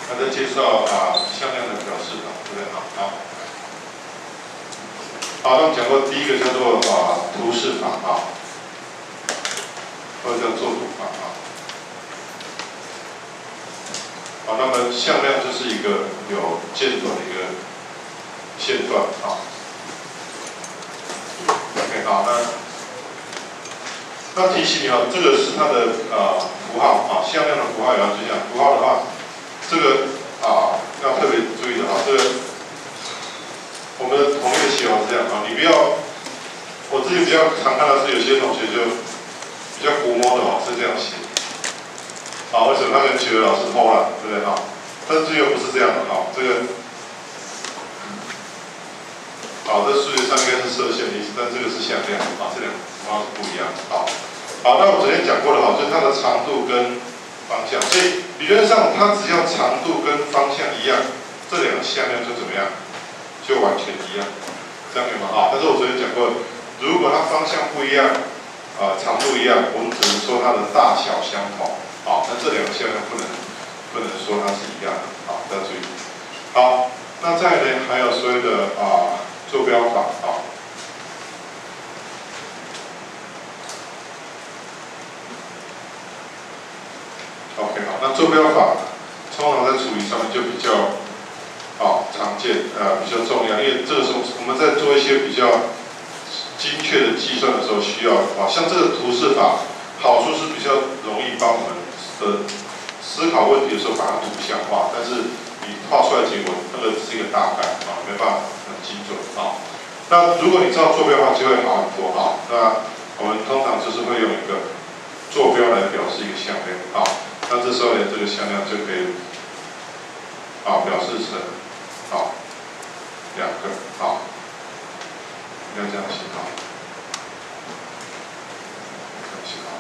那再介绍向量的表示法，对不对？好，那我们讲过第一个叫做图示法或者叫作图法好，那么向量就是一个有箭头的一个线段OK， 好，那提醒你这个是它的符号向量的符号也要注意符号的话，这个要特别注意的这个我们的同学写法是这样你不要，我自己比较常看到是有些同学就比较胡摸的是这样写，为什么他们觉得老师偷懒，对不对但是这个不是这样的这个。这数学上应该是射线的意思，但这个是向量这两个符号是不一样的好，那我昨天讲过了就是它的长度跟方向，所以理论上它只要长度跟方向一样，这两个向量就怎么样，就完全一样，这样可以吗？但是我昨天讲过，如果它方向不一样，长度一样，我们只能说它的大小相同，那这两个向量不能说它是一样的，大家注意。好，那再来呢，还有所谓的坐标法OK 好，那坐标法通常在处理上面就比较常见，比较重要，因为这个时候我们在做一些比较精确的计算的时候需要像这个图示法，好处是比较容易帮我们的思考问题的时候把它图像化，但是你画出来的结果那个是一个大概没办法很精准那如果你知道坐标的话，就会好很多那我们通常就是会用一个坐标来表示一个向量那这时候呢，这个向量就可以表示成两个应该这样写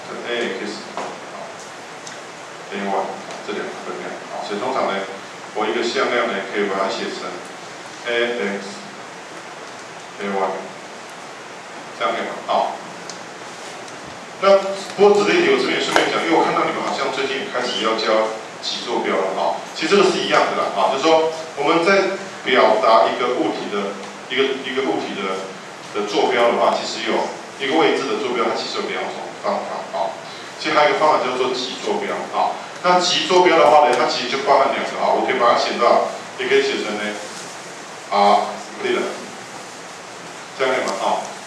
这 AX AY 这两个分量所以通常呢，我一个向量呢可以把它写成 AX AY 这样可以吗？那不过值得一提，我这边也顺便讲，因为我看到你们好像最近开始要教极坐标了其实这个是一样的啦就是说我们在表达一个物体的一个物体的坐标的话，其实有一个位置的坐标，它其实有两种方法其实还有一个方法叫做极坐标那极坐标的话呢，它其实就包含两个我可以把它写到，也可以写成呢对了。这样可以吗？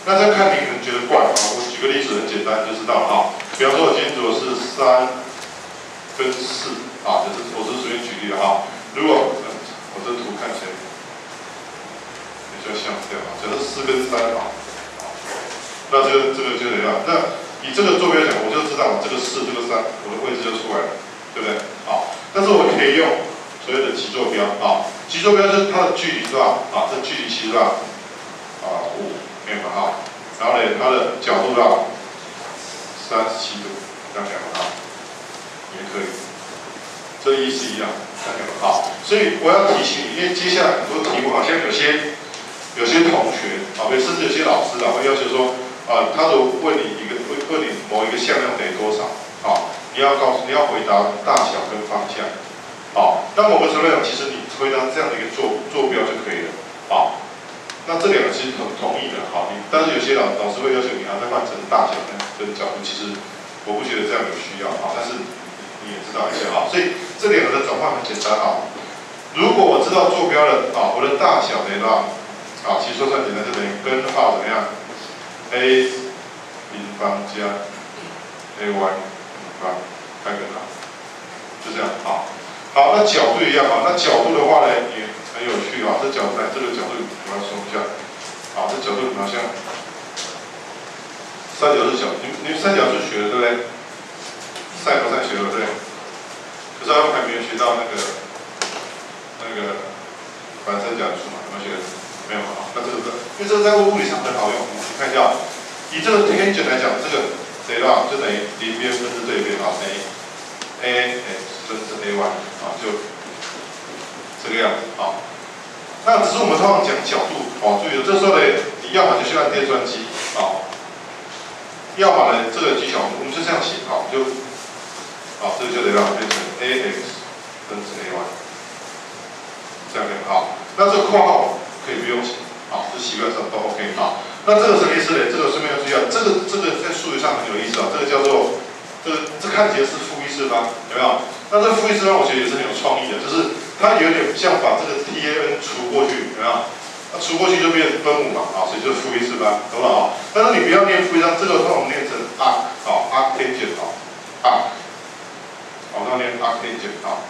那这样看你可能觉得怪我举个例子很简单就知道了比方说我今天如果是3跟4就是我是随便举例的如果我这图看起来比较像这样假设4跟3那这个就怎样？那以这个坐标讲，我就知道这个4这个3，我的位置就出来了，对不对？但是我可以用所谓的极坐标极坐标就是它的距离是吧？这距离其实是吧？5没有然后呢，它的角度到37度，这样讲也可以，这意思一样，这样讲所以我要提醒你，因为接下来很多题目好像有些同学甚至有些老师会要求说他如果问你某一个向量等于多少你要回答大小跟方向那某个程度来讲，其实你回答这样的一个坐标就可以了那这两个其实同意的但是有些老师会要求你再换成大小跟角度，其实我不觉得这样有需要但是你也知道一下所以这两个的转换很简单如果我知道坐标了我的大小等于多少其实说算简单，就等于根号怎么样 ？a 平方加 ay 平方开根号，就这样好，那角度一样那角度的话呢也很有趣这角度这个角度我要说一下这角度比较像三角是角，你们三角是学的对不对？sin cos学的对不对？可是他们还没有学到那个反三角数有没有学？没有那这个因为这个在物理上很好用，我们看一下以这个 tangent 来讲，这个等于多少？就等于邻边分之对边等于 ax 分之 ay 就这个样子那只是我们通常讲角度注意这时候呢，你要么就去按电算机要么呢这个技巧我们就这样写就这个就得让变成 ax 分之 ay 那这个括号可以不用写，好，这习惯上都 OK 好。那这个什么意思呢？这个顺便要注意啊，这个在数学上很有意思啊，这个叫做这看起来是负一次方，有没有？那这负一次方我觉得也是很有创意的，就是它有点像把这个 tan 除过去，有没有？那除过去就变分母嘛，啊，所以就是负一次方，懂了啊？但是你不要念负一次方，这个让我们念成 arc， 好 ，arctangent， 好 ，arc， 好，那念 arctangent， 好。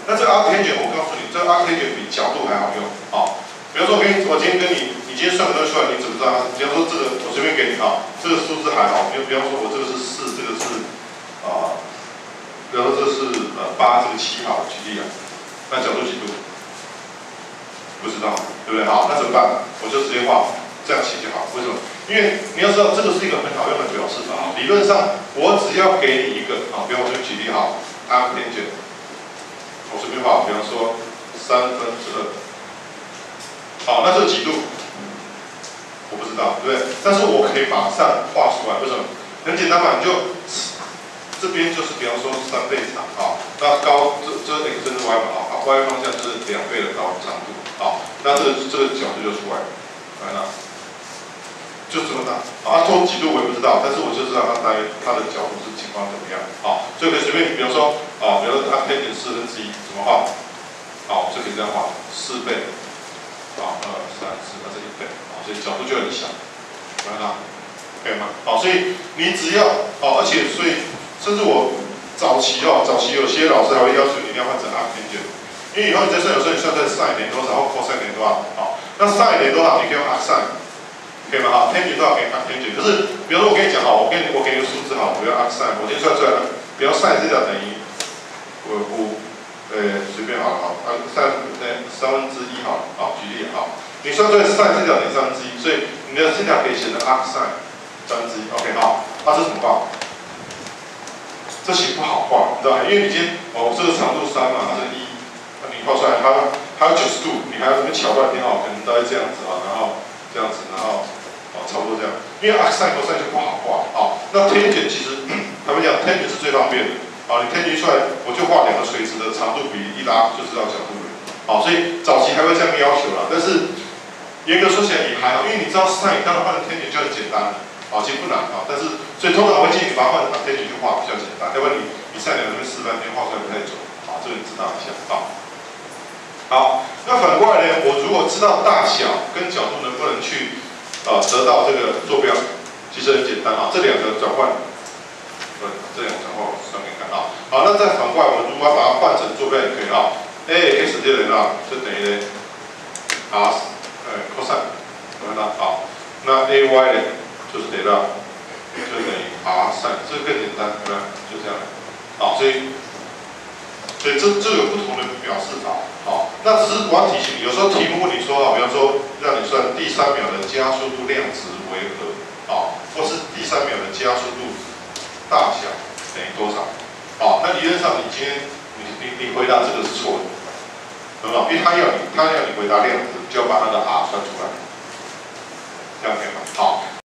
那这个 arctangent， 我告诉你，这个 arctangent 比角度还好用，好。比如说我今天跟你今天算个东西出来，你怎么知道它？比方说这个，我随便给你啊，这个数字还好，比方说我这个是4，这个是比方说这是8，这个7好，举例啊，那角度几度？不知道，对不对？好，那怎么办？我就直接画这样写就好。为什么？因为你要知道，这个是一个很好用的表示法啊。理论上，我只要给你一个啊，比方我就举例好 arctangent， 我随便画，比方说2/3。好，那这几度？我不知道，对不对？但是我可以马上画出来，为什么？很简单嘛，你就这边就是比方说3倍长，好，那高这 x 跟 y 嘛，好 ，y 方向就是2倍的高长度，好，那这个角度就出来了，来了，就这么大，好，它多几度我也不知道，但是我就知道它的角度是情况怎么样，好，所以可以随便，比方说啊，比如说它偏1/4，怎么画？好，就可以这样画，4倍。好，2、3、4，那这1倍，好，所以角度就很小，明白吗 ？OK 吗？好，所以你只要而且所以甚至我早期有些老师还会要求你一定要换成 arctangent， 因为以后你在算有时候你算在 sin 等于多少，或 cos 等于多少，好，那 sin 等于多少，你可以用 arcsin， 可以吗？好 ，tangent 多少可以 arctangent， 可是比如说我跟你讲好，我给你一个数字好，我要 arcsin， 我先算出来了，比如 sin 这条等于5。随便好了，好，1/3好了，好，举例好，你算出来 sin 这条等于1/3，所以你的这条可以写成 arcsin 1/3 ，OK 好，那这怎么画？这写不好画，你知道吗？因为你今天这个长度3嘛，它是1，那你画出来它还有90度，你还要这边调半天可能大概这样子啊，然后这样子，然后差不多这样，因为 arcsin cosine 就不好画，好，那 tangent 其实他们讲 tangent 是最方便的。好，你tangent出来，我就画2个垂直的长度比一拉就知道角度了。好，所以早期还会这样要求啦，但是严格说起来也还好，因为你知道 sin 当然换成tangent就很简单了，好，其实不难啊。但是所以通常我会建议你把它换成tangent就画比较简单，要不然你sin 2这边示范边画出来不太准。好，这个你知道一下。好，那反过来呢，我如果知道大小跟角度能不能去得到这个坐标，其实很简单啊，这2个转换。这2个转换我算给你看啊。好，那再反过来，我们如果要把它换成坐标也可以啊。ax 这等于就等于 r cosine， 懂吗？好，那 ay 呢就是等于r sin， 这个更简单，对吧？就这样。好，所以这有不同的表示法。好，那只是我要提醒你，有时候题目问你说比方说让你算第3秒的加速度量值为何，或是第3秒的加速度大小等于多少？好，那理论上你今天你回答这个是错的，懂吗？因为他要你回答量值，就要把它的 r 算出来，这样可以吗？